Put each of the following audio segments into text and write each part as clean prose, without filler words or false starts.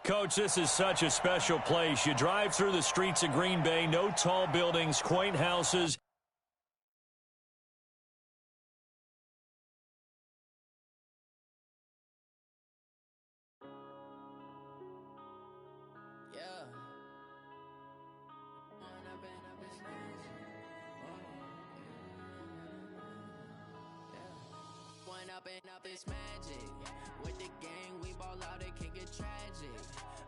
Coach, this is such a special place. You drive through the streets of Green Bay, no tall buildings, quaint houses. Up is magic. With the gang, we ball out, it can get tragic.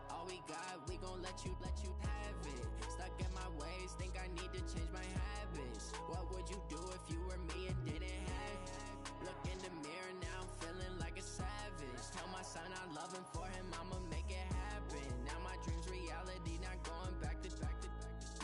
All we got, we gon' let you have it. Stuck in my ways, think I need to change my habits. What would you do if you were me and didn't have it? Look in the mirror, now I'm feeling like a savage. Tell my son I'm loving for him, I'ma make it happen. Now my dream's reality, not going back to.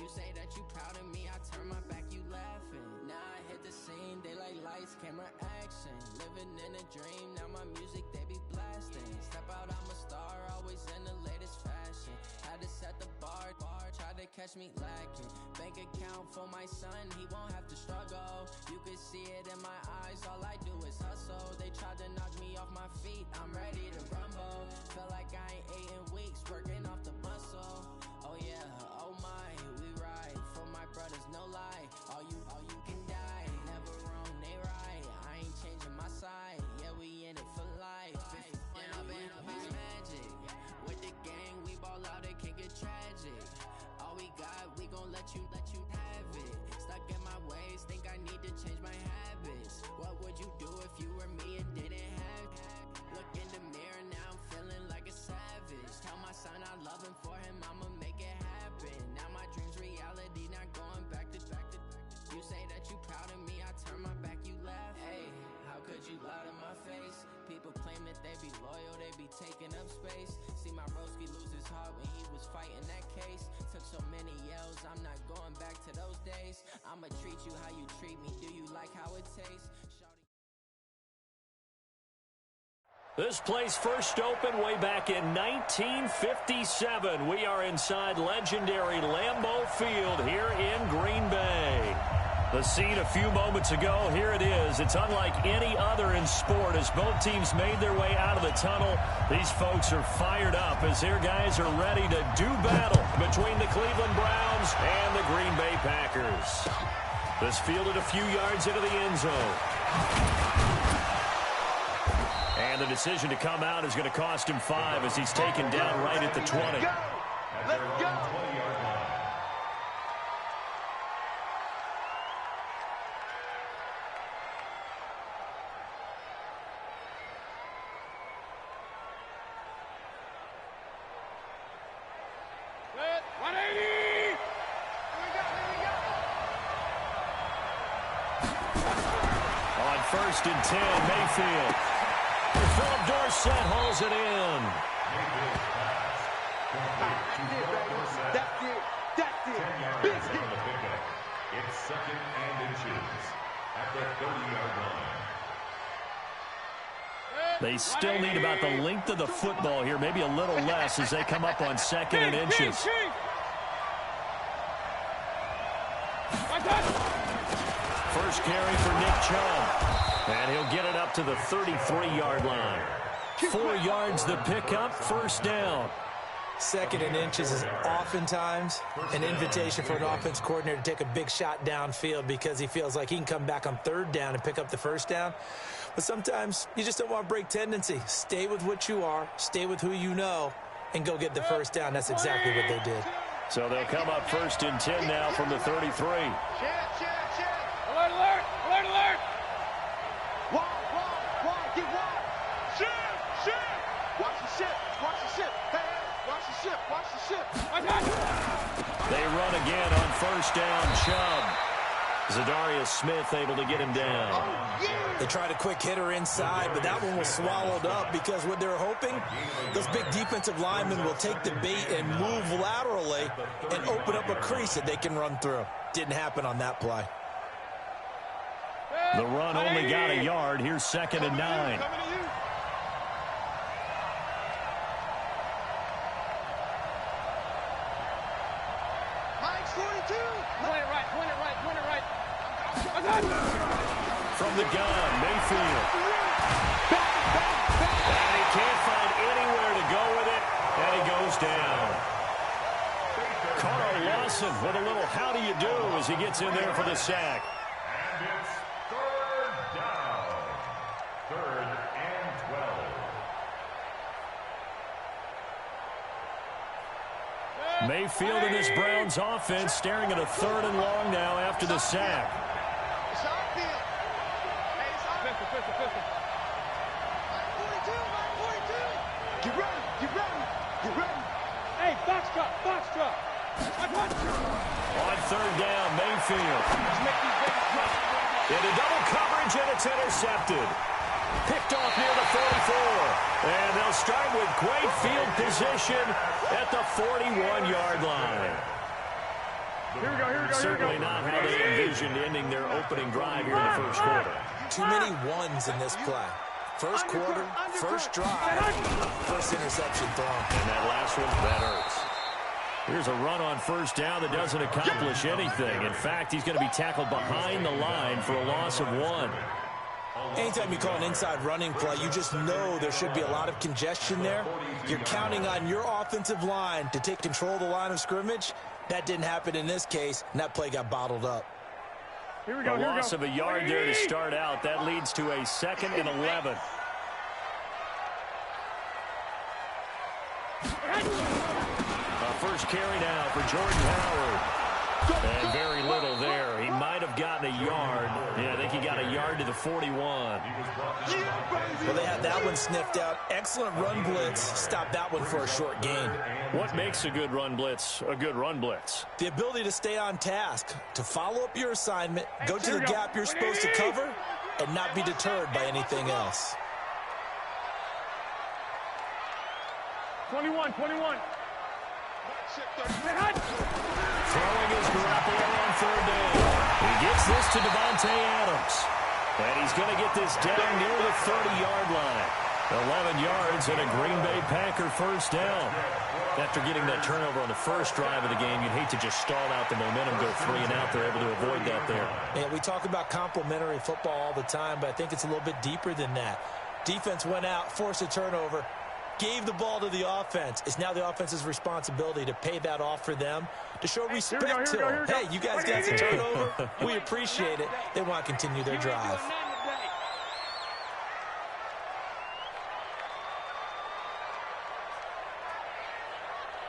You say that you proud of me, I turn my back, you laughing. Now I hit the scene, they like lights, camera, action. Living in a dream, now my music, they be blasting. Step out, I'm a star, always in the latest fashion. Had to set the bar, try to catch me lacking. Bank account for my son, he won't have to struggle. You can see it in my eyes, all I do is hustle. They tried to knock me off my feet, I'm ready to rumble. Feel like I ain't ate in weeks, working off the muscle. Oh yeah, oh my, we ride for my brothers, no lie. All you can die, never wrong, they right. I ain't changing my side, yeah, we in it for life. Up is magic. With the gang, we ball out, it can get tragic. All we got, we gon' let you have it. Stuck in my ways, think I need to change my habits. What would you do if you were me and didn't have it? Look in the mirror, now I'm feeling like a savage. Tell my son I'm loving for him, I'ma make it happen. Now my dream's reality, not going back to. You say that you proud of me, I turn my back, you laugh. Hey, how could you lie to my face? People claim that they be loyal, they be taking up space. See my broski lose his heart when he was fighting that case. Took so many yells, I'm not going back to those days. I'ma treat you how you treat me, do you like how it tastes? This place first opened way back in 1957. We are inside legendary Lambeau Field here in Green Bay. The scene a few moments ago, here it is. It's unlike any other in sport as both teams made their way out of the tunnel. These folks are fired up as their guys are ready to do battle between the Cleveland Browns and the Green Bay Packers. This fielded a few yards into the end zone. And the decision to come out is going to cost him 5 as he's taken down right at the 20. Let's go! On 1st and 10, Mayfield. Philip Dorsett hauls it in. That's it. Big hit. It's 2nd and inches at the 30-yard line. They still need about the length of the football here, maybe a little less as they come up on 2nd and inches. First carry for Nick Chubb. And he'll get it up to the 33-yard line. 4 yards the pickup, first down. Second and inches is oftentimes an invitation for an offense coordinator to take a big shot downfield because he feels like he can come back on third down and pick up the first down. But sometimes you just don't want to break tendency. Stay with what you are, stay with who you know, and go get the first down. That's exactly what they did. So they'll come up 1st and 10 now from the 33. Check. Alert, alert, alert, alert. Wide, get wide. Shit. Watch the ship. Hey, watch the ship. They run again on 1st down. Chubb. Zadarius Smith able to get him down. They tried a quick hitter inside, but that one was swallowed up because what they're hoping, those big defensive linemen will take the bait and move laterally and open up a crease that they can run through. Didn't happen on that play. The run only got a yard. Here's 2nd and 9. From the gun, Mayfield. And he can't find anywhere to go with it, and he goes down. Carl Lawson with a little how do you do as he gets in there for the sack. And it's 3rd down. 3rd and 12. Mayfield and his Browns offense staring at a 3rd and long now after the sack. Get ready. Hey, box drop. On 3rd down, Mayfield. Into double coverage, and it's intercepted. Picked off near the 44. And they'll start with great field position at the 41-yard line. Here we go. Certainly not how they envisioned ending their opening drive here in the 1st quarter. Too many ones in this play. First quarter, first drive, first interception thrown. And that last one, that hurts. Here's a run on 1st down that doesn't accomplish anything. In fact, he's going to be tackled behind the line for a loss of 1. Anytime you call an inside running play, you just know there should be a lot of congestion there. You're counting on your offensive line to take control of the line of scrimmage. That didn't happen in this case, and that play got bottled up. Here we go. A loss of a yard there to start out. That leads to a 2nd and 11. First carry now for Jordan Howard. And very little there. He might have gotten a yard. Yeah, I think he got a yard to the 41. Well, they had that one sniffed out. Excellent run blitz. Stopped that one for a short gain. What makes a good run blitz a good run blitz? The ability to stay on task, to follow up your assignment, go to the gap you're supposed to cover, and not be deterred by anything else. 21. Throwing his Garoppolo on 3rd down. He gets this to Devontae Adams. And he's going to get this down near the 30-yard line. 11 yards and a Green Bay Packer 1st down. After getting that turnover on the first drive of the game, you'd hate to just stall out the momentum, go 3 and out. They're able to avoid that there. Yeah, we talk about complementary football all the time, but I think it's a little bit deeper than that. Defense went out, forced a turnover, gave the ball to the offense. It's now the offense's responsibility to pay that off for them, to show respect to them. Hey, you guys got the turnover. We appreciate it. They want to continue their drive.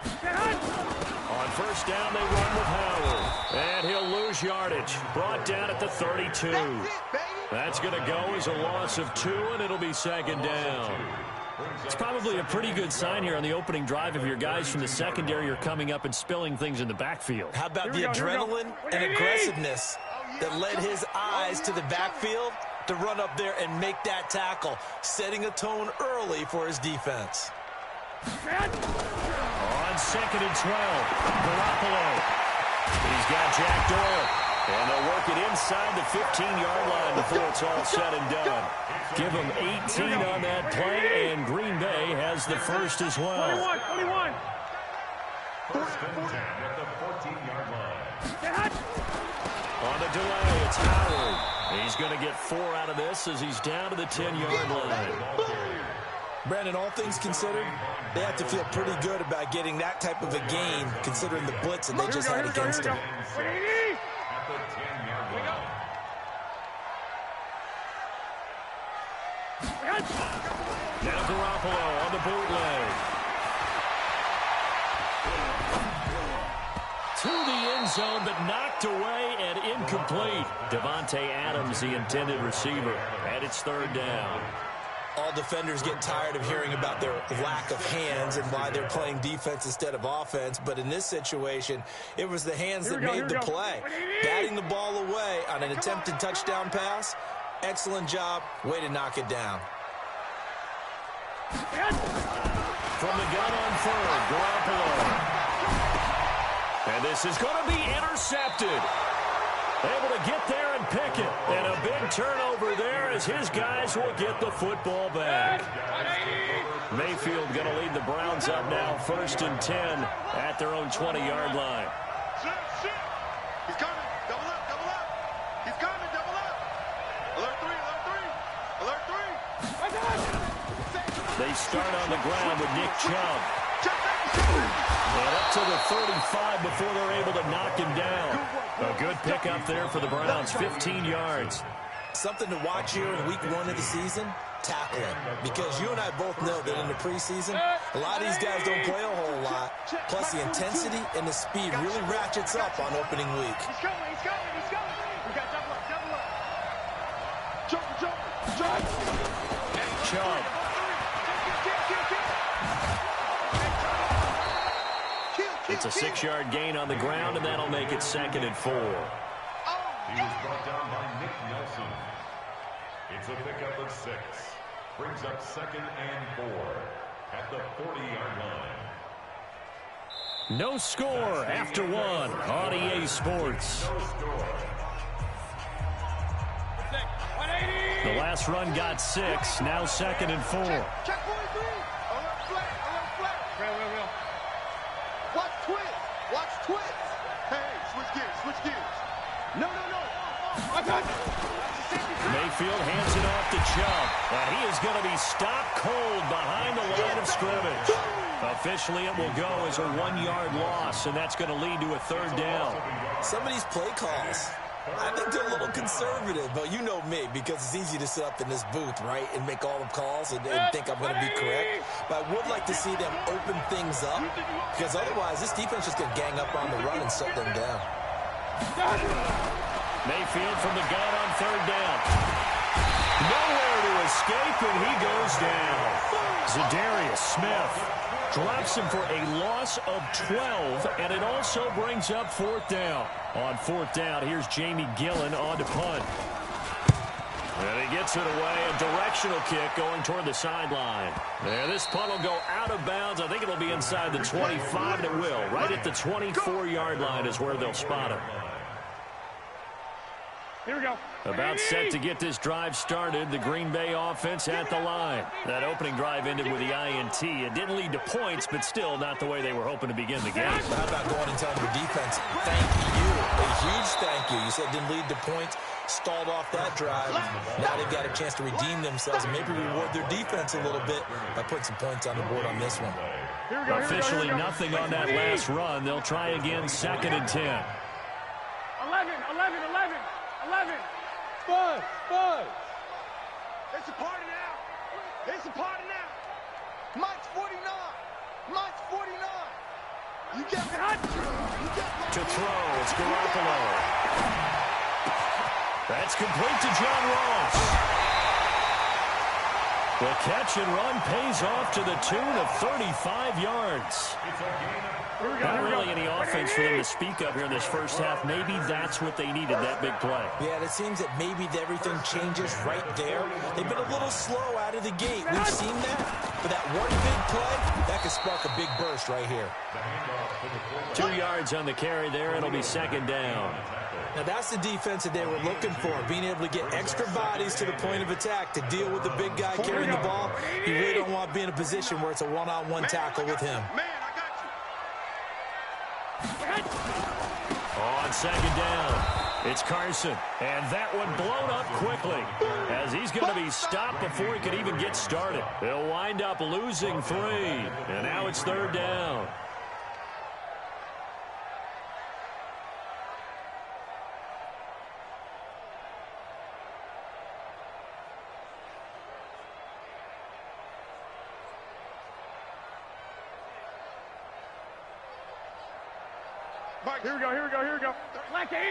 On 1st down, they run with Howard. And he'll lose yardage. Brought down at the 32. That's going to go as a loss of 2, and it'll be 2nd down. It's probably a pretty good sign here on the opening drive if your guys from the secondary are coming up and spilling things in the backfield. How about the adrenaline and aggressiveness that led his eyes to the backfield to run up there and make that tackle, setting a tone early for his defense. On 2nd and 12, Garoppolo. He's got Jack Doyle. And they'll work it inside the 15-yard line before it's all said and done. Give them 18 on that play, and Green Bay has the first as well. 21. 1st and 10 at the 14-yard line. On the delay, it's Howard. He's going to get 4 out of this as he's down to the 10-yard line. Brandon, all things considered, they have to feel pretty good about getting that type of a gain, considering the blitz that they just had against them. At the 10-yard line. Now Garoppolo on the bootleg. To the end zone, but knocked away and incomplete. Devontae Adams, the intended receiver, and it's third down. All defenders get tired of hearing about their lack of hands and why they're playing defense instead of offense. But in this situation, it was the hands that made the play. Batting the ball away on an attempted touchdown pass. Excellent job. Way to knock it down. From the gun on third, Garoppolo. And this is going to be intercepted. Able to get there and pick it. And a big turnover there as his guys will get the football back. Mayfield going to lead the Browns up now, 1st and 10 at their own 20-yard line. He's coming. Double up, double up. He's coming, double up. Alert 3, alert 3. Alert 3. They start on the ground with Nick Chubb. And up to the 35 before they're able to knock him down. A good pickup there for the Browns, 15 yards. Something to watch here in week 1 of the season, tackling. Because you and I both know that in the preseason, a lot of these guys don't play a whole lot. Plus the intensity and the speed really ratchets up on opening week. He's coming. We got double up. Jump. Chubb. It's a 6-yard gain on the ground, and that'll make it 2nd and 4. He was brought down by Nick Nelson. It's a pickup of 6. Brings up 2nd and 4 at the 40-yard line. No score after 1 on EA Sports. No score. The last run got 6, now 2nd and 4. Check 43. Alert flat. Real. Watch twist. Hey, switch gears. No. Mayfield hands it off to Chubb. And he is going to be stopped cold behind the line of scrimmage. Officially, it will go as a 1-yard loss, and that's going to lead to a 3rd down. Some of these play calls, I think they're a little conservative, but you know me, because it's easy to sit up in this booth, right, and make all the calls and think I'm going to be correct. But I would like to see them open things up, because otherwise this defense is going to gang up on the run and shut them down. Mayfield from the gun on 3rd down. Nowhere to escape, and he goes down. Zadarius Smith drops him for a loss of 12, and it also brings up 4th down. On 4th down, here's Jamie Gillen on to punt. And he gets it away, a directional kick going toward the sideline. There, this punt will go out of bounds. I think it'll be inside the 25, and it will. Right at the 24-yard line is where they'll spot him. Here we go. About set to get this drive started. The Green Bay offense at the line. That opening drive ended with the INT. It didn't lead to points, but still not the way they were hoping to begin the game. How about going and telling your defense, thank you, a huge thank you. You said didn't lead to points, stalled off that drive. Now they've got a chance to redeem themselves and maybe reward their defense a little bit by putting some points on the board on this one. Officially nothing on that last run. They'll try again, 2nd and 10. 11. Buzz. It's a party now. Mike's 49. You get To throw, it's Garoppolo. That's complete to John Ross. The catch and run pays off to the tune of 35 yards. Not really any offense for them to speak of here in this first half. Maybe that's what they needed, that big play. Yeah, it seems that maybe everything changes right there. They've been a little slow out of the gate. We've seen that. But that one big play, that could spark a big burst right here. 2 yards on the carry there. It'll be 2nd down. Now, that's the defense that they were looking for, being able to get extra bodies to the point of attack to deal with the big guy carrying the ball. You really don't want to be in a position where it's a one-on-one tackle with him. On 2nd down, It's Carson, and that one blown up quickly as he's going to be stopped before he could even get started. They'll wind up losing 3, and now it's 3rd down. Here we go, here we go, here we go. Black 80!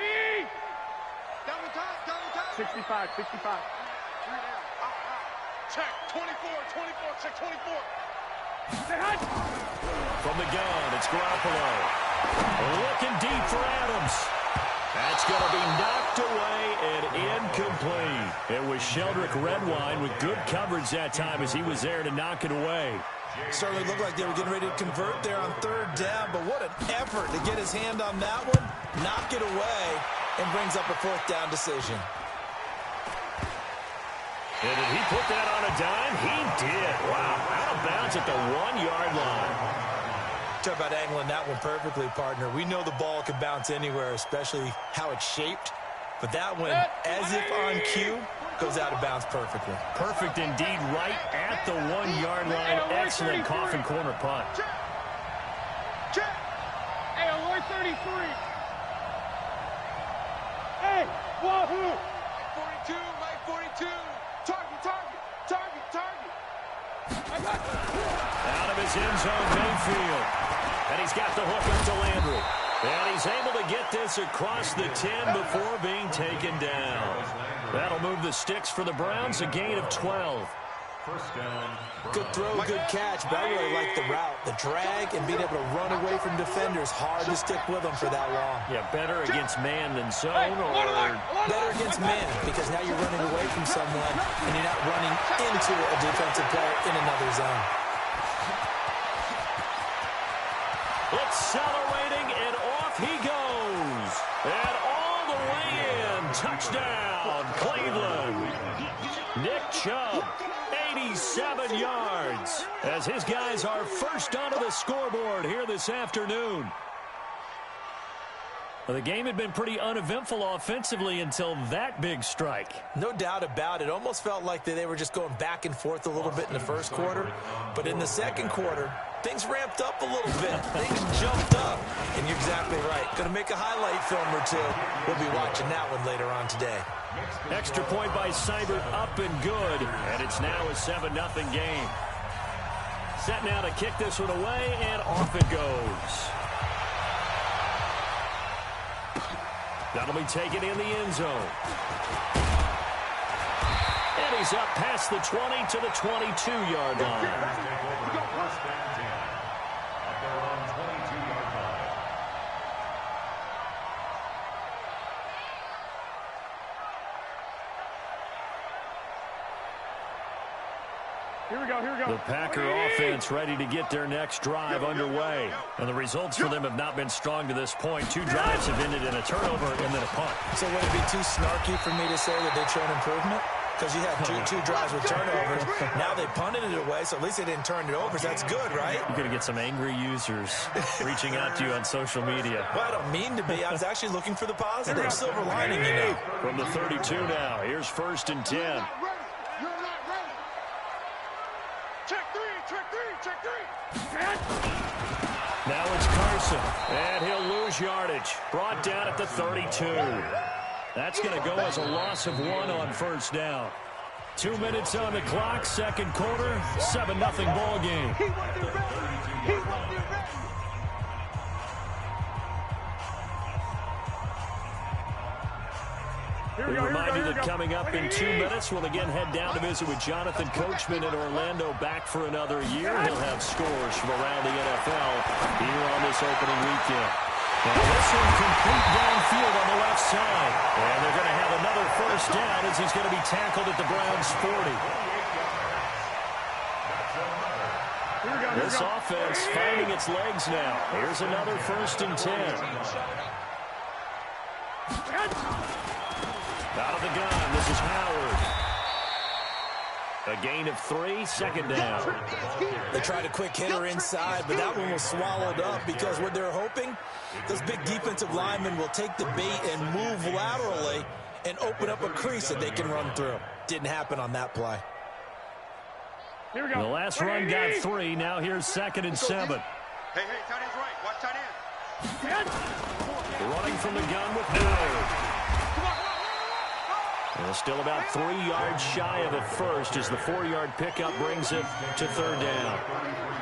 Down the top. 65, 65. 3 down. Check. 24, check 24. Say hi. From the gun, it's Garoppolo. Looking deep for Adams. That's going to be knocked away and incomplete. It was Sheldrick Redwine with good coverage that time as he was there to knock it away. Certainly looked like they were getting ready to convert there on 3rd down, but what an effort to get his hand on that one, knock it away, and brings up a 4th down decision. And did he put that on a dime? He did. Wow, out of bounds at the 1-yard line. Talk about angling that one perfectly, partner. We know the ball can bounce anywhere, especially how it's shaped. But that one, as if on cue, goes out of bounds perfectly. Perfect indeed, right at the 1-yard line. Excellent coffin corner punt. Check. Hey, alert 33. Hey, wahoo! 42, Mike 42. Target. Out of his end zone, Mayfield. And he's got the hook up to Landry. And he's able to get this across the 10 before being taken down. That'll move the sticks for the Browns, a gain of 12. First down. Good throw, good catch, but I really like the route. The drag and being able to run away from defenders. Hard to stick with them for that long. Yeah, better against man than zone, or better against man, because now you're running away from someone and you're not running into a defensive player in another zone. Accelerating, and off he goes. And all the way in. Touchdown, Cleveland. Nick Chubb, 87 yards, as his guys are first onto the scoreboard here this afternoon. Well, the game had been pretty uneventful offensively until that big strike. No doubt about it. Almost felt like they were just going back and forth a little bit in the first quarter. But in the second quarter, things ramped up a little bit. Things jumped up. And you're exactly right. Going to make a highlight film or two. We'll be watching that one later on today. Extra point by Seibert, up and good. And it's now a 7-0 game. Set now to kick this one away, and off it goes. That'll be taken in the end zone. And he's up past the 20 to the 22-yard line. First down 10. At their own 22-yard line. Here we go. The Packer offense ready to get their next drive underway. And the results for them have not been strong to this point. 2 drives have ended in a turnover and then a punt. So would it be too snarky for me to say that they've shown improvement? Because you had two drives with turnovers. Now they punted it away, so at least they didn't turn it over. So that's good, right? You're going to get some angry users reaching out to you on social media. Well, I don't mean to be. I was actually looking for the positive. Silver lining, you know. From the 32 now, here's 1st and 10. You're not ready. Check three. Now it's Carson, and he'll lose yardage. Brought down at the 32. That's going to go as a loss of 1 on 1st down. 2 minutes on the clock, second quarter, 7-0 ball game. He wasn't ready. We remind you that coming up in 2 minutes, we'll again head down to visit with Jonathan Coachman in Orlando, back for another year. He'll have scores from around the NFL here on this opening weekend. Now this one complete downfield on the left side. And they're going to have another 1st down as he's going to be tackled at the Browns' 40. This offense finding its legs now. Here's another 1st and 10. Out of the gun, this is Howard. A gain of 3, second down. They tried a quick hitter inside, but that one was swallowed up because what they're hoping, those big defensive linemen will take the bait and move laterally and open up a crease that they can run through. Didn't happen on that play. Here we go. The last run got 3. Now here's 2nd and 7. Hey, tight end's right. Watch tight end. Running from the gun with Miller. And still about 3 yards shy of a first as the 4-yard pickup brings it to 3rd down.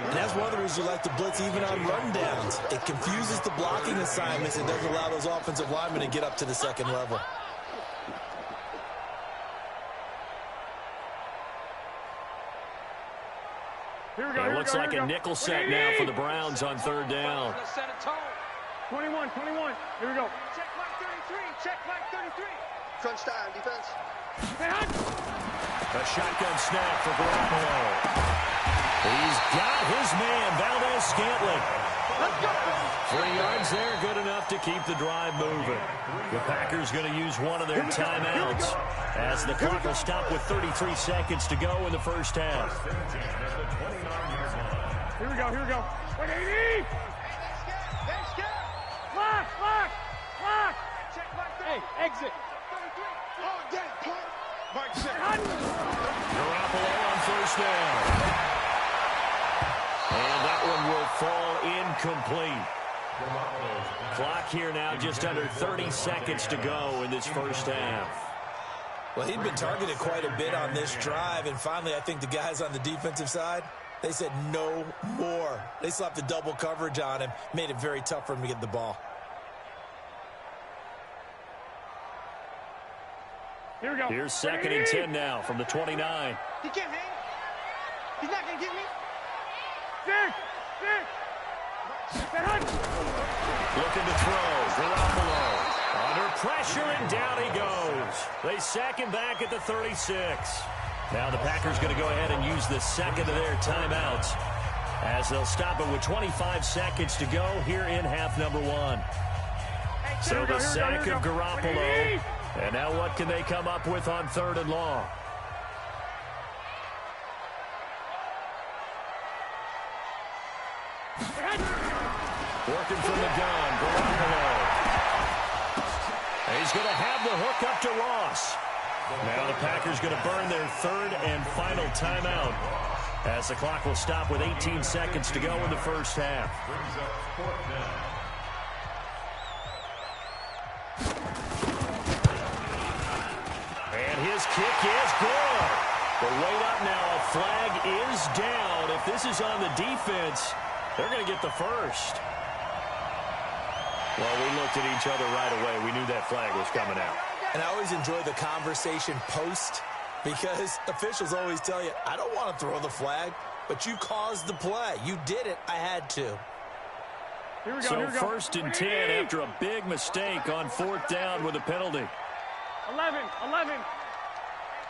And that's one of the reasons you like to blitz even on rundowns. It confuses the blocking assignments and doesn't allow those offensive linemen to get up to the second level. It looks like a nickel set now for the Browns on 3rd down. 21. Here we go. Check flag 33. Crunch time, defense. A shotgun snap for Garoppolo. He's got his man, Valdez-Scantling. 3 yards there, good enough to keep the drive moving. The Packers going to use one of their timeouts as the clock will stop with 33 seconds to go in the first half. Here we go. 180. Lock. Check flag 33. Hey, exit. Oh, dang. Mike check. Garoppolo on 1st down. And that one will fall incomplete. Clock here now just under 30 seconds to go in this first half. Well, he'd been targeted quite a bit on this drive, and finally I think the guys on the defensive side, they said no more. They slapped the double coverage on him, made it very tough for him to get the ball. Here we go. Here's 2nd and 10 now from the 29. He can't hang. He's not going to get me. Six. Looking to throw. Garoppolo under pressure, and down he goes. They sack him back at the 36. Now the Packers going to go ahead and use the second of their timeouts as they'll stop it with 25 seconds to go here in half number 1. So the sack of Garoppolo. And now what can they come up with on 3rd and long? Working from the gun, Garoppolo. And he's going to have the hook up to Ross. Now the Packers going to burn their 3rd and final timeout as the clock will stop with 18 seconds to go in the first half. His kick is good. The weight up now. A flag is down. If this is on the defense, they're going to get the first. Well, we looked at each other right away. We knew that flag was coming out. And I always enjoy the conversation post because officials always tell you, I don't want to throw the flag, but you caused the play. You did it. I had to. Here we go. So 1st and 10 after a big mistake on 4th down with a penalty. 11.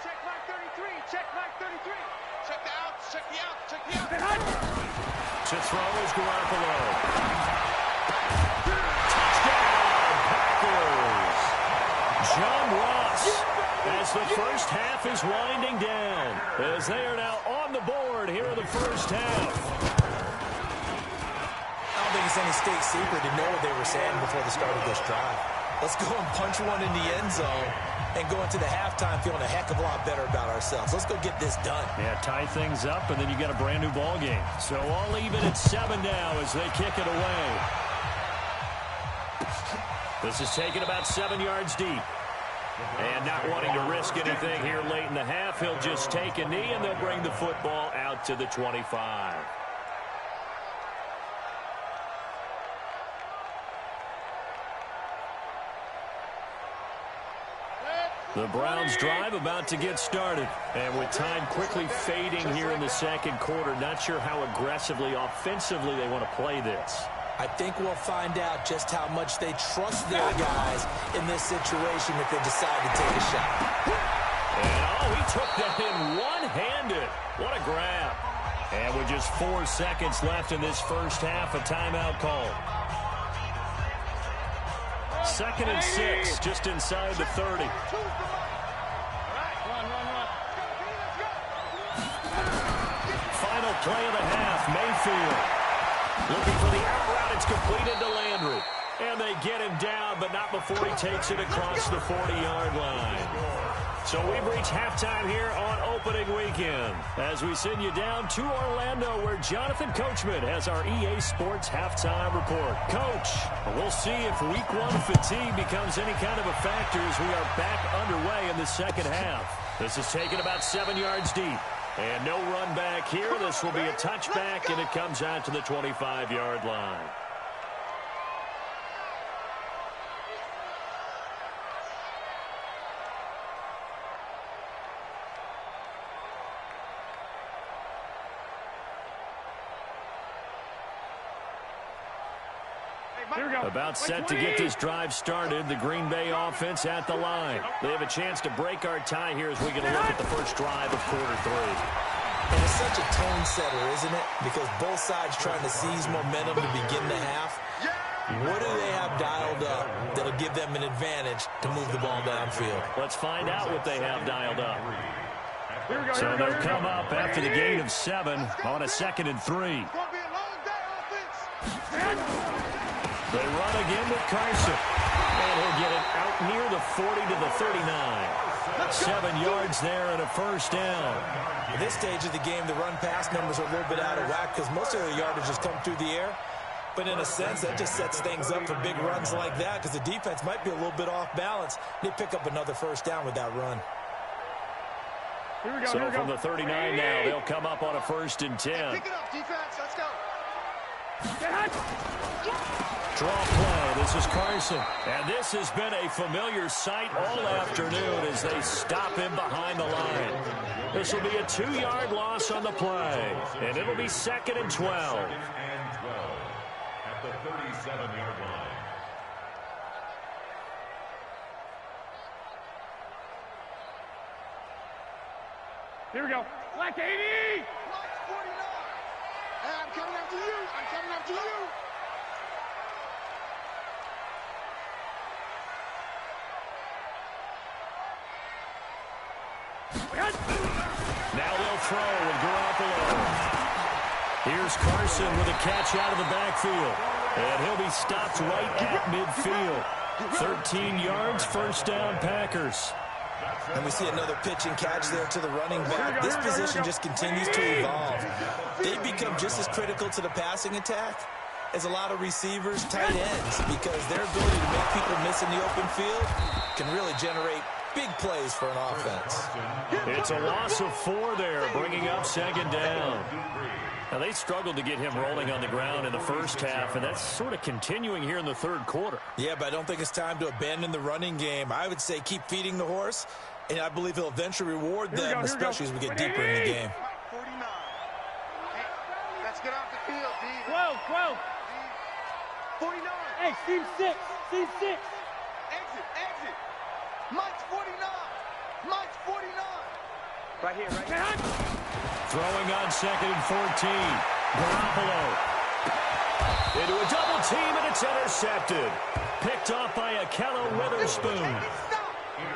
Check flag 33. Check the out. To throw is Garoppolo. Touchdown, Packers. John Ross as the first half is winding down as they are now on the board here in the first half. I don't think it's any state secret to know what they were saying before the start of this drive. Let's go and punch one in the end zone and go into the halftime feeling a heck of a lot better about ourselves. Let's go get this done. Yeah, tie things up, and then you got a brand new ball game. So all even at 7 now as they kick it away. This is taken about 7 yards deep. And not wanting to risk anything here late in the half, he'll just take a knee, and they'll bring the football out to the 25. The Browns drive about to get started. And with time quickly fading here in the second quarter, not sure how aggressively, offensively they want to play this. I think we'll find out just how much they trust their guys in this situation if they decide to take a shot. And, he took that in one-handed. What a grab. And with just 4 seconds left in this first half, a timeout call. 2nd and 6, just inside the 30. play of the half. Mayfield looking for the out route. It's completed to Landry. And they get him down, but not before he takes it across the 40-yard line. So we've reached halftime here on opening weekend as we send you down to Orlando where Jonathan Coachman has our EA Sports halftime report. Coach, we'll see if week one fatigue becomes any kind of a factor as we are back underway in the second half. This is taken about 7 yards deep. And no run back here. This will be a touchback, and it comes out to the 25-yard line. About set to get this drive started. The Green Bay offense at the line. They have a chance to break our tie here as we get a look at the first drive of quarter three. And it's such a tone setter, isn't it? Because both sides trying to seize momentum to begin the half. What do they have dialed up that'll give them an advantage to move the ball downfield? Let's find out what they have dialed up. So they'll come up after the gain of 7 on a 2nd and 3. They run again with Carson. And he'll get it out near the 40 to the 39. 7 yards there and a first down. At this stage of the game, the run-pass numbers are a little bit out of whack because most of the yardage has come through the air. But in a sense, that just sets things up for big runs like that because the defense might be a little bit off balance. They pick up another first down with that run. So from the 39 now, they'll come up on a 1st and 10. Pick it up, defense. Let's go. Draw play. This is Carson. And this has been a familiar sight all afternoon as they stop him behind the line. This will be a 2-yard loss on the play. And it'll be 2nd and 12. At the 37-yard line. Here we go. Black 80! Black 49. Hey, I'm coming after you. I'm coming after you. Now they'll throw with Garoppolo. Here's Carson with a catch out of the backfield. And he'll be stopped right at midfield. 13 yards, first down, Packers. And we see another pitch and catch there to the running back. This position just continues to evolve. They become just as critical to the passing attack as a lot of receivers, tight ends, because their ability to make people miss in the open field can really generate big plays for an offense. It's a loss of 4 there, bringing up 2nd down. Now, they struggled to get him rolling on the ground in the first half, and that's sort of continuing here in the 3rd quarter. Yeah, but I don't think it's time to abandon the running game. I would say keep feeding the horse, and I believe he'll eventually reward them, especially as we get deeper in the game. 49. Hey, let's get off the field, D. 12, 12. 49. Hey, Steve 6. Steve 6. Exit. Mike's 49. Mike's 49. Right here, right here. Throwing on 2nd and 14. Garoppolo. Into a double team, and it's intercepted. Picked off by Akello Witherspoon.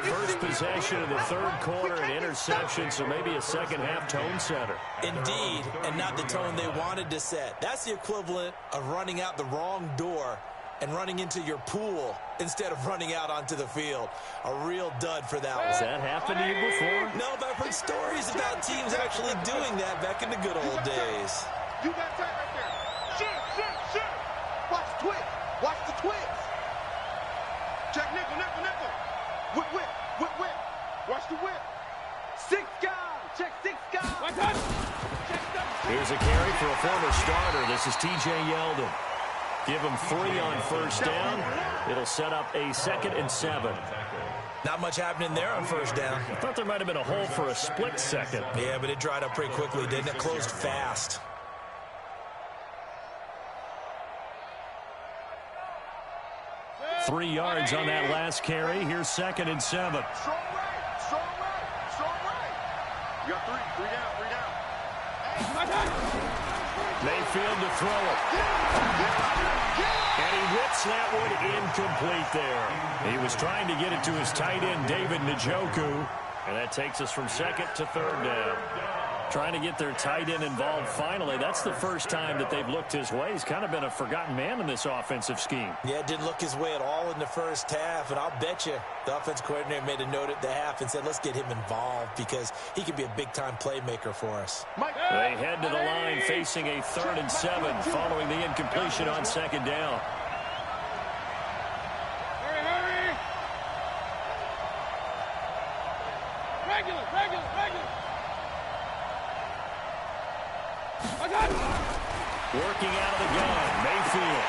First possession of the 3rd quarter, an interception, so maybe a second-half tone setter. Indeed, and not the tone they wanted to set. That's the equivalent of running out the wrong door and running into your pool instead of running out onto the field. A real dud for that one. Has that happened to you before? No, but I've heard stories about teams actually doing that back in the good old days. You got that right there. Shoot. Watch the twist. Watch the twist. Check nickel. Whip. Watch the whip. 6 guys. Check 6 guys. One touch. Here's a carry for a former starter. This is T.J. Yeldon. Give him 3 on first down. It'll set up a 2nd and 7. Not much happening there on first down. I thought there might have been a hole for a split second. Yeah, but it dried up pretty quickly, didn't it? Closed fast. Three yards on that last carry. Here's 2nd and 7. Strong right. You got 3 down. Mayfield to throw it. And he whips that one incomplete there. He was trying to get it to his tight end, David Njoku. And that takes us from 2nd to 3rd down. Trying to get their tight end involved finally. That's the first time that they've looked his way. He's kind of been a forgotten man in this offensive scheme. Yeah, it didn't look his way at all in the first half, and I'll bet you the offense coordinator made a note at the half and said, let's get him involved because he could be a big-time playmaker for us. They head to the line facing a 3rd and 7 following the incompletion on 2nd down. Hurry! Regular! Working out of the gun, Mayfield,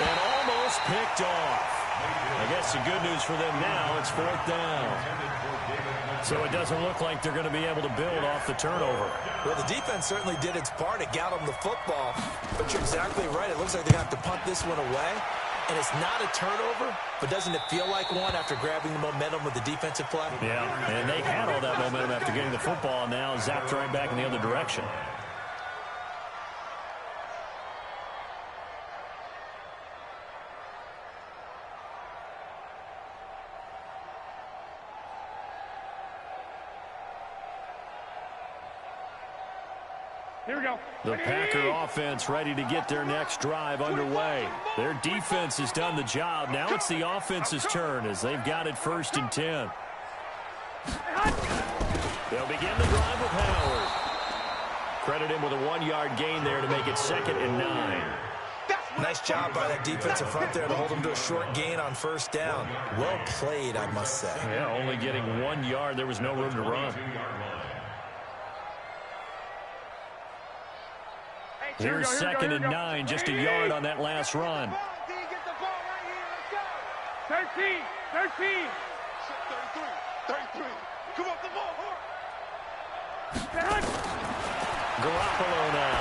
and almost picked off. I guess the good news for them now, it's 4th down. So it doesn't look like they're going to be able to build off the turnover. Well, the defense certainly did its part. It got them the football. But you're exactly right. It looks like they're going to have to punt this one away. And it's not a turnover, but doesn't it feel like one after grabbing the momentum of the defensive play? Yeah, and they had all that momentum after getting the football, and now zapped right back in the other direction. Here we go. The Packer offense ready to get their next drive underway. Their defense has done the job. Now it's the offense's turn as they've got it 1st and 10. They'll begin the drive with Howard. Credit him with a 1-yard gain there to make it 2nd and 9. Nice job by that defensive front there to hold them to a short gain on 1st down. Well played, I must say. Yeah, only getting 1 yard. There was no room to run. Here's 2nd and 9, just a yard on that last run. 13. 33. Come on, the ball. Garoppolo now.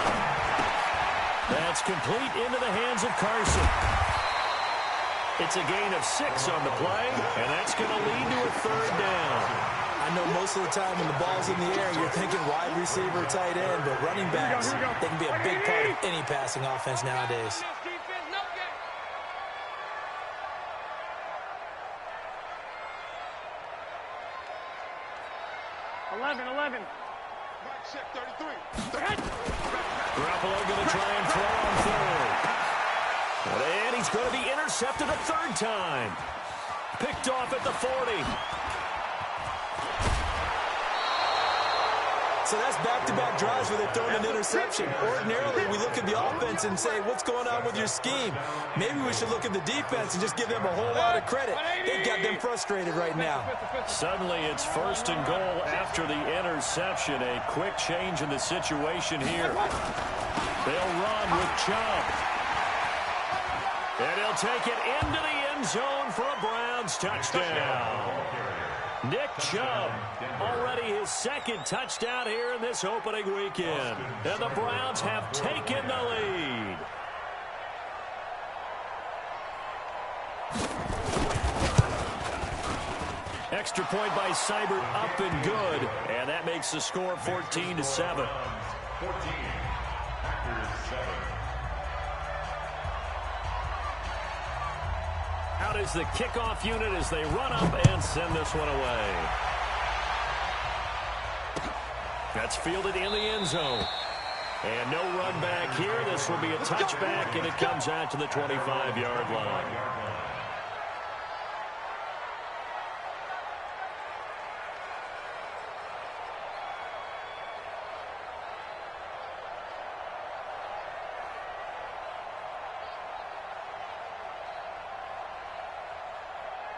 That's complete into the hands of Carson. It's a gain of 6 on the play, and that's going to lead to a 3rd down. I know most of the time when the ball's in the air, you're thinking wide receiver, tight end, but running backs, they can be a big part of any passing offense nowadays. Garoppolo going to try and throw on 3rd. And he's going to be intercepted a 3rd time. Picked off at the 40. So that's back-to-back drives where they've thrown an interception. Ordinarily, we look at the offense and say, what's going on with your scheme? Maybe we should look at the defense and just give them a whole lot of credit. They've got them frustrated right now. Suddenly, it's 1st and goal after the interception. A quick change in the situation here. They'll run with Chubb. And he'll take it into the end zone for a Browns touchdown. Nick Chubb, already his 2nd touchdown here in this opening weekend. And the Browns have taken the lead. Extra point by Seibert, up and good. And that makes the score 14-7. 14, Packers 7. Out is the kickoff unit as they run up and send this one away. That's fielded in the end zone. And no run back here. This will be a touchback, and it comes out to the 25-yard line.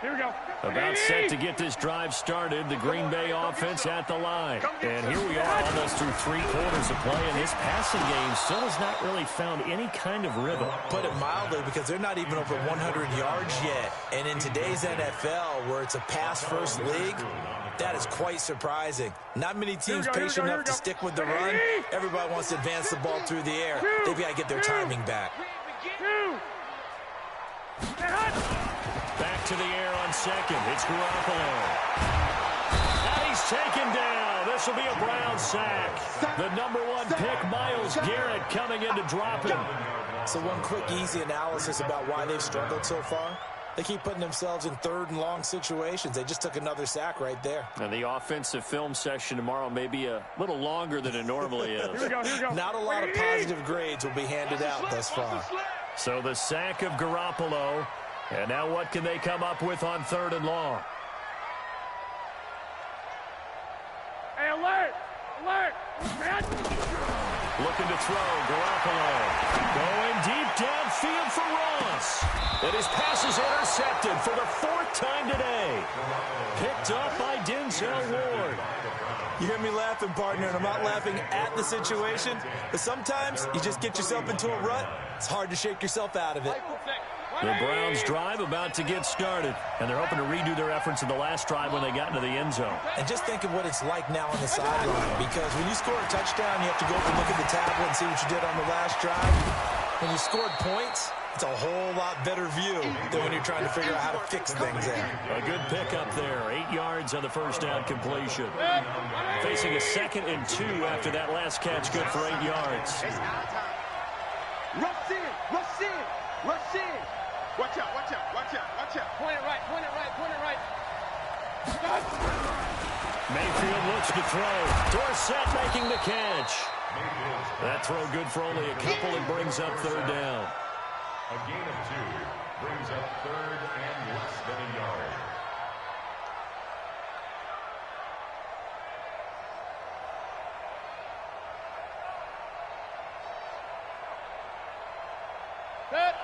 Here we go. About set to get this drive started. The Green Bay offense at the line. And here we are almost through 3 quarters of play, and this passing game still has not really found any kind of rhythm. Put it mildly, because they're not even over 100 yards yet. And in today's NFL, where it's a pass-first league, that is quite surprising. Not many teams patient enough to stick with the run. Everybody wants to advance the ball through the air. They've got to get their timing back. Back to the air on 2nd. It's Garoppolo. And he's taken down. This will be a Brown sack. The #1 pick, Myles Garrett, coming in to drop him. So one quick, easy analysis about why they've struggled so far. They keep putting themselves in third and long situations. They just took another sack right there. And the offensive film session tomorrow may be a little longer than it normally is. Here we go. Not a lot of positive grades will be handed out thus far. So the sack of Garoppolo. And now what can they come up with on third and long? Hey, alert! Alert! Man. Looking to throw, Garoppolo. Going deep downfield for Ross. And his pass is intercepted for the fourth time today. Picked up by Denzel Ward. You hear me laughing, partner, and I'm not laughing at the situation, but sometimes you just get yourself into a rut. It's hard to shake yourself out of it. The Browns drive about to get started, and they're hoping to redo their efforts in the last drive when they got into the end zone. And just think of what it's like now on the sideline, because when you score a touchdown, you have to go up and look at the tablet and see what you did on the last drive. When you scored points, it's a whole lot better view than when you're trying to figure out how to fix things there. A good pickup there. 8 yards on the first down completion. Facing a 2nd and 2 after that last catch, good for 8 yards. Rush in, rush in, rush in. Watch out, watch out, watch out, watch out. Point it right, point it right, point it right. Mayfield looks to throw. Dorsett making the catch. That throw good for only a couple. It brings up third down. A gain of 2 brings up third and less than a yard.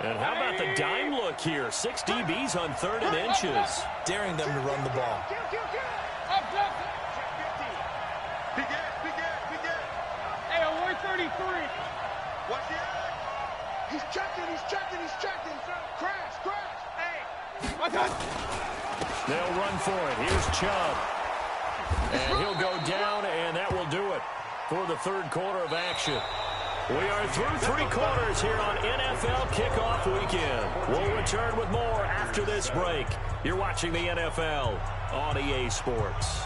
And how about the dime look here? 6 DBs on 3rd and inches. Daring them to run the ball. Big ass, big ass, big ass. Hey, alert 33. Watch the ass. He's checking, he's checking, he's checking. Crash, crash. Hey. Watch out. They'll run for it. Here's Chubb. And he'll go down, and that will do it for the third quarter of action. We are through 3 quarters here on NFL Kickoff Weekend. We'll return with more after this break. You're watching the NFL on EA Sports.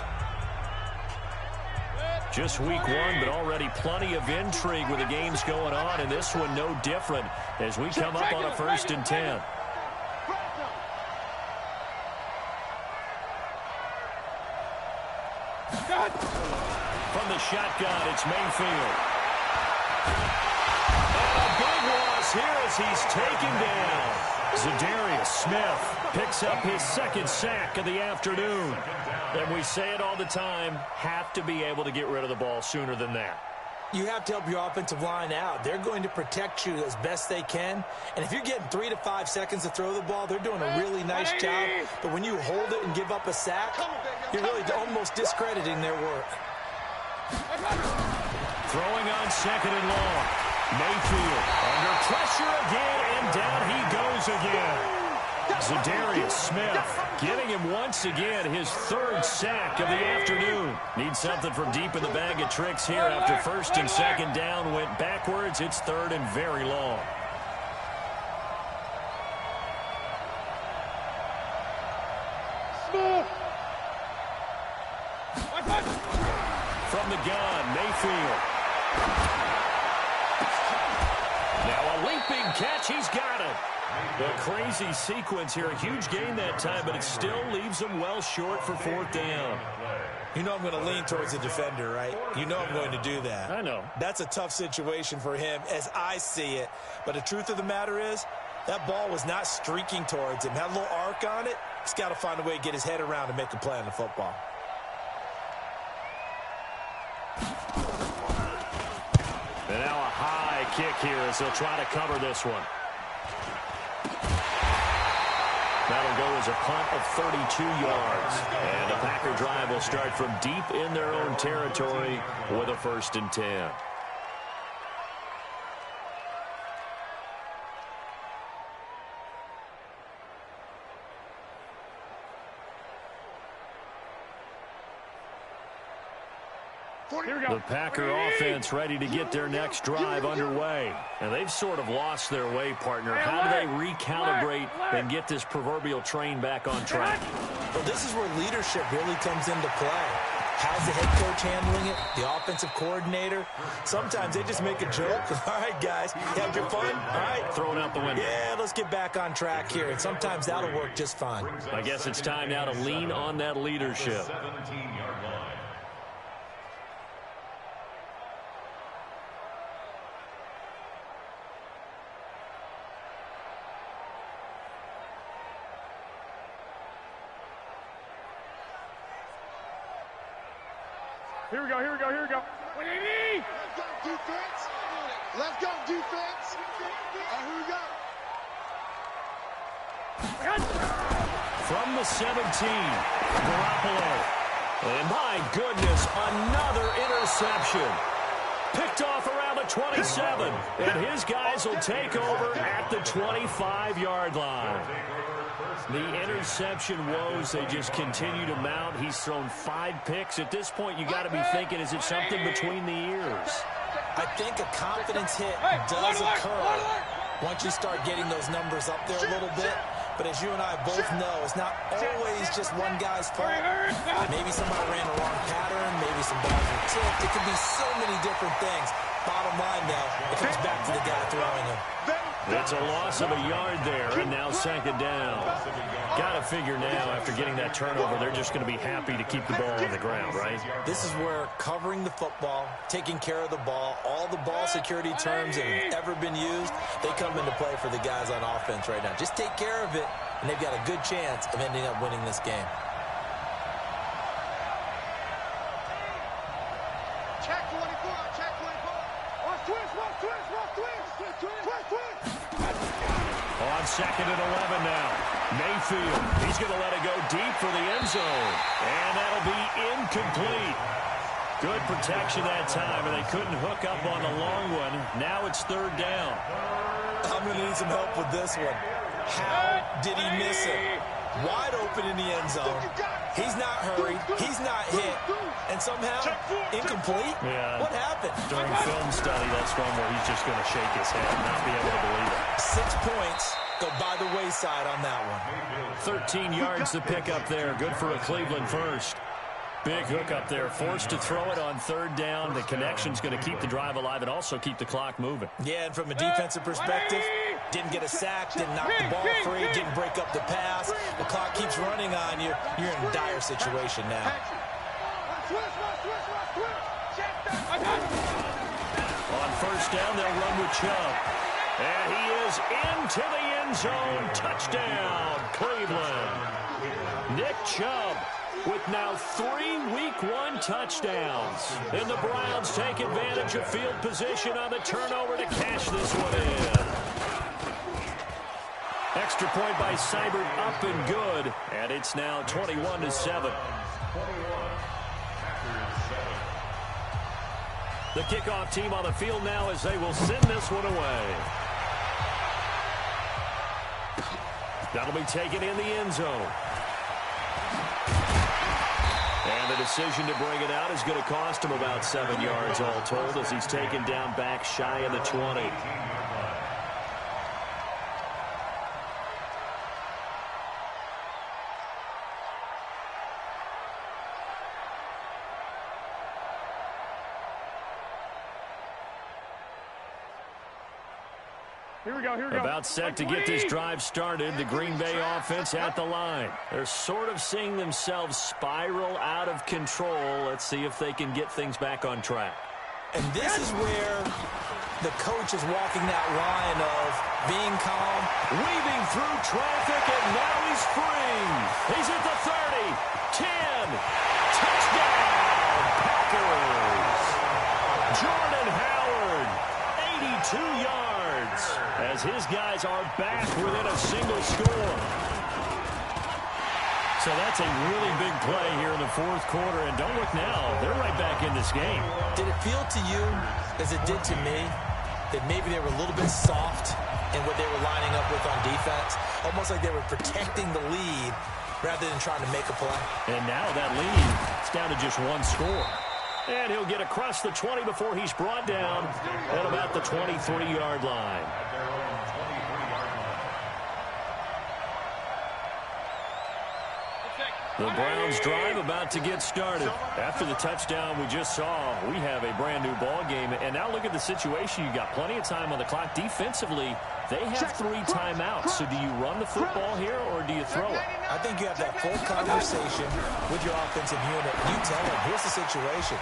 Just week 1, but already plenty of intrigue with the games going on, and this one no different as we come up on a 1st and 10. From the shotgun, it's Mayfield. And a big loss here as he's taken down. Za'Darius Smith picks up his 2nd sack of the afternoon. And we say it all the time, have to be able to get rid of the ball sooner than that. You have to help your offensive line out. They're going to protect you as best they can. And if you're getting 3 to 5 seconds to throw the ball, they're doing a really nice job. But when you hold it and give up a sack, you're really almost discrediting their work. Throwing on 2nd and long. Mayfield under pressure again, and down he goes again. Za'Darius Smith getting him once again his 3rd sack of the afternoon. Needs something from deep in the bag of tricks here after 1st and 2nd down went backwards. It's 3rd and very long. From the gun, Mayfield. Now a leaping catch, he's got it. A crazy sequence here, a huge gain that time, but it still leaves him well short for 4th down. You know I'm going to lean towards the defender, right? You know I'm going to do that. I know. That's a tough situation for him as I see it. But the truth of the matter is, that ball was not streaking towards him. Had a little arc on it. He's got to find a way to get his head around and make a play on the football. And now a high kick here as they'll try to cover this one. That'll go as a punt of 32 yards. And the Packer drive will start from deep in their own territory with a 1st and 10. The Packer offense ready to get their next drive underway. And they've sort of lost their way, partner. How do they recalibrate and get this proverbial train back on track? Well, this is where leadership really comes into play. Has the head coach handling it? The offensive coordinator? Sometimes they just make a joke. All right, guys, you had your fun? All right. Throw it out the window. Yeah, let's get back on track here. And sometimes that'll work just fine. I guess it's time now to lean on that leadership. 17-yard line. Here we go, here we go, here we go. Let's go, defense. Let's go, defense. Here we go. From the 17, Garoppolo. And my goodness, another interception. Picked off around the 27. And his guys will take over at the 25-yard line. The interception woes, they just continue to mount. He's thrown 5 picks. At this point, you got to be thinking, is it something between the ears? I think a confidence hit does occur once you start getting those numbers up there a little bit. But as you and I both know, it's not always just one guy's fault. Maybe somebody ran the wrong pattern. Maybe some balls were tipped. It could be so many different things. Bottom line, though, it comes back to the guy throwing them. It's a loss of a yard there, and now second down. Got to figure now, after getting that turnover, they're just going to be happy to keep the ball on the ground, right? This is where covering the football, taking care of the ball, all the ball security terms that have ever been used, they come into play for the guys on offense right now. Just take care of it, and they've got a good chance of ending up winning this game. Check 24, check 24. Watch twist, watch twist, watch twist. Twist, twist. On second and 11 now. Mayfield, he's going to let it go deep for the end zone. And that'll be incomplete. Good protection that time, and they couldn't hook up on the long one. Now it's third down. I'm going to need some help with this one. How did he miss it? Wide open in the end zone. He's not hurried. He's not hit. And somehow, incomplete? Yeah. What happened? During film study, that's one where he's just going to shake his head and not be able to believe it. 6 points go by the wayside on that one. 13 yards to pick up there. Good for a Cleveland first. Big hook up there. Forced to throw it on third down. The connection's going to keep the drive alive and also keep the clock moving. Yeah, and from a defensive perspective, didn't get a sack, didn't knock the ball free, didn't break up the pass. The clock keeps running on you. You're in a dire situation now. On first down, they'll run with Chubb. And he is into the end zone. Touchdown, Cleveland. Nick Chubb with now 3 Week 1 touchdowns. And the Browns take advantage of field position on the turnover to cash this one in. Extra point by Seibert, up and good. And it's now 21-7. The kickoff team on the field now as they will send this one away. That'll be taken in the end zone. And the decision to bring it out is going to cost him about 7 yards all told as he's taken down back shy of the 20. Here we go, here we go. About set to get this drive started. The Green Bay offense at the line. They're sort of seeing themselves spiral out of control. Let's see if they can get things back on track. And this is where the coach is walking that line of being calm, weaving through traffic, and now he's free. He's at the 30, 10, touchdown, Packers. Jordan Howard, 82 yards, as his guys are back within a single score. So that's a really big play here in the fourth quarter, and don't look now, they're right back in this game. Did it feel to you, as it did to me, that maybe they were a little bit soft in what they were lining up with on defense? Almost like they were protecting the lead rather than trying to make a play. And now that lead, it's down to just one score. And he'll get across the 20 before he's brought down at about the 23-yard line. The Browns drive about to get started. After the touchdown we just saw, we have a brand new ball game. And now look at the situation. You got plenty of time on the clock. Defensively, they have 3 timeouts. So do you run the football here or do you throw it? I think you have that full conversation with your offensive unit. You tell them, here's the situation.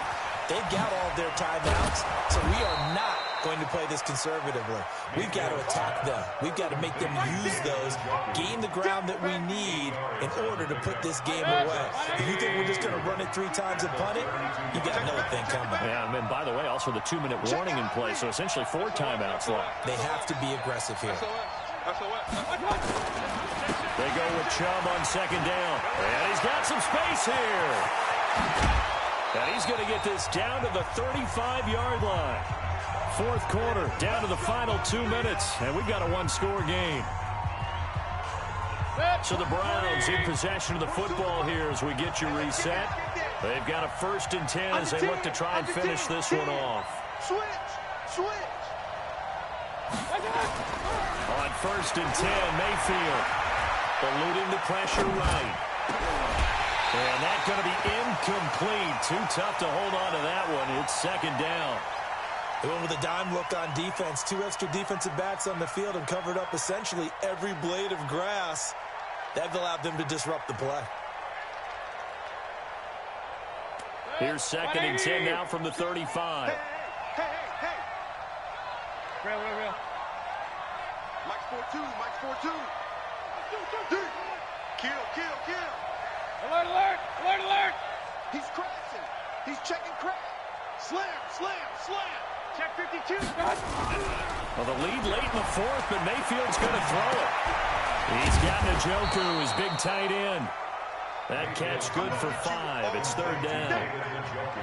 They've got all of their timeouts, so we are not going to play this conservatively. We've got to attack them. We've got to make them use those, gain the ground that we need in order to put this game away. If you think we're just going to run it 3 times and punt it, you got another thing coming. Yeah, and by the way, also the 2-minute warning in play, so essentially 4 timeouts left. They have to be aggressive here. They go with Chubb on 2nd down. And he's got some space here. And he's going to get this down to the 35-yard line. 4th quarter, down to the final 2 minutes. And we've got a 1-score game. So the Browns in possession of the football here as we get you reset. They've got a 1st and 10 as they look to try and finish this one off. Switch. On 1st and 10, Mayfield eluding the pressure right. And that's going to be incomplete. Too tough to hold on to that one. It's 2nd down. They went with a dime look on defense. 2 extra defensive backs on the field and covered up essentially every blade of grass. That allowed them to disrupt the play. Here's 2nd and 10 now from the 35. Hey. Real. Mike's 4-2. Kill. Alert! He's crashing. He's checking crack. Slam. Check 52. Well, the lead late in the 4th, but Mayfield's going to throw it. He's got Njoku, his big tight end. That catch good for 5. It's 3rd down.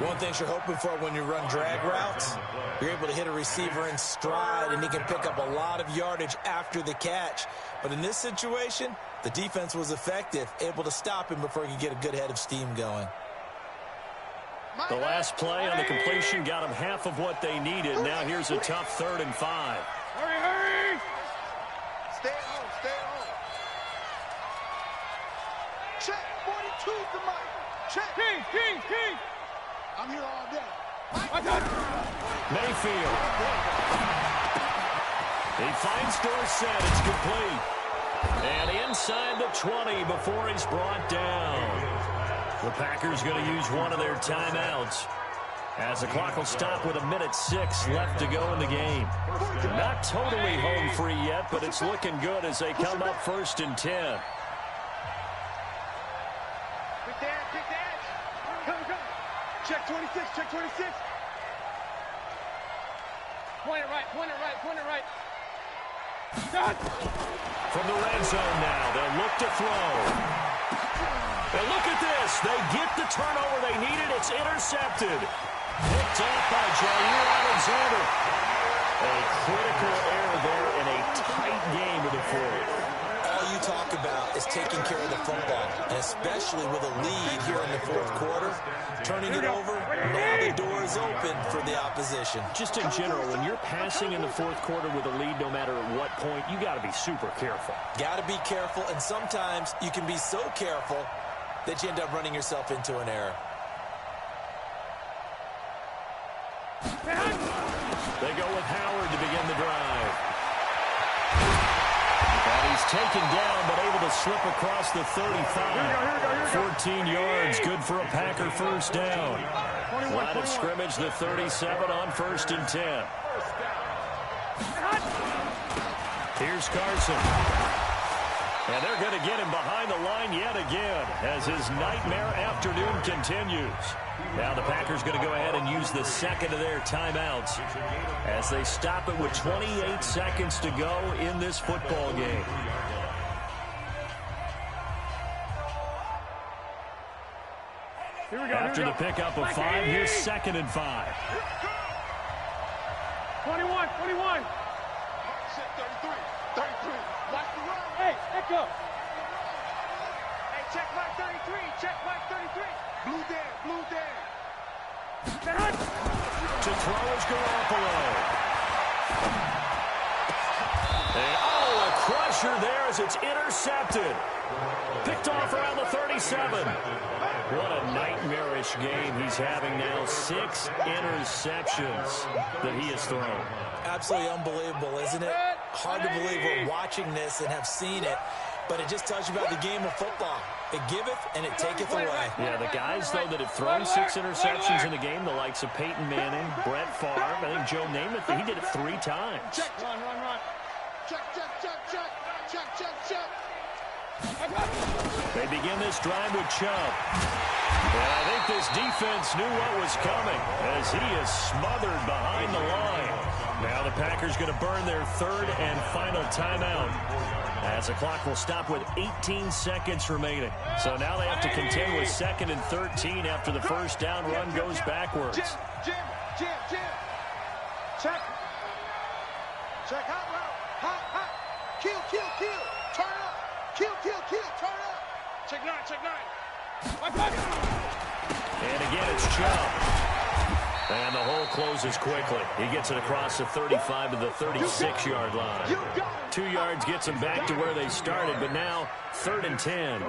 One thing you're hoping for when you run drag routes, you're able to hit a receiver in stride, and he can pick up a lot of yardage after the catch. But in this situation, the defense was effective, able to stop him before he could get a good head of steam going. The last play on the completion got them half of what they needed. Now here's a tough 3rd and 5. Hurry! Stay at home. Check 42's the mic. Check. King! I'm here all day. Mayfield. He finds Dorsett. It's complete. And inside the 20 before he's brought down. The Packers going to use one of their timeouts as the clock will stop with 1:06 left to go in the game. Not totally home free yet, but it's looking good as they come up 1st and 10. Come. Check 26. Point it right. From the red zone now, they'll look to throw. And look at this. They get the turnover they needed. It's intercepted. Picked off by Jair Alexander. A critical error there in a tight game to the 4th. All you talk about is taking care of the football, and especially with a lead here in the 4th quarter, turning it over, now the door is open for the opposition. Just in general, when you're passing in the 4th quarter with a lead, no matter at what point, you got to be super careful. Got to be careful, and sometimes you can be so careful that you end up running yourself into an error. They go with Howard to begin the drive. And he's taken down, but able to slip across the 35. 14 yards, good for a Packer 1st down. Line of scrimmage, the 37 on 1st and 10. Here's Carson. And they're going to get him behind the line yet again as his nightmare afternoon continues. Now the Packers going to go ahead and use the 2nd of their timeouts as they stop it with 28 seconds to go in this football game. After the pickup of 5, here's 2nd and 5. 21. 33. Watch the run. Hey, echo. Hey, check Mike 33. Blue there. To throw is Garoppolo. And, a crush pressure there as it's intercepted. Picked off around the 37. What a nightmarish game he's having now. 6 interceptions that he has thrown. Absolutely unbelievable, isn't it? Hard to believe we're watching this and have seen it, but it just tells you about the game of football. It giveth and it taketh away. Yeah, the guys, though, that have thrown 6 interceptions in a game, the likes of Peyton Manning, Brett Favre, I think Joe Namath, he did it 3 times. Check. Run. Check. They begin this drive with Chubb. And I think this defense knew what was coming as he is smothered behind the line. Now the Packers going to burn their 3rd and final timeout as the clock will stop with 18 seconds remaining. So now they have to contend with 2nd and 13 after the first down run goes backwards. Jim. Check. Hot route. Hot. Kill. Turn up. Kill. Turn up. Check 9. And again, it's Chubb. And the hole closes quickly. He gets it across the 35 to the 36-yard line. 2 yards gets them back to where they started, but now 3rd and 10.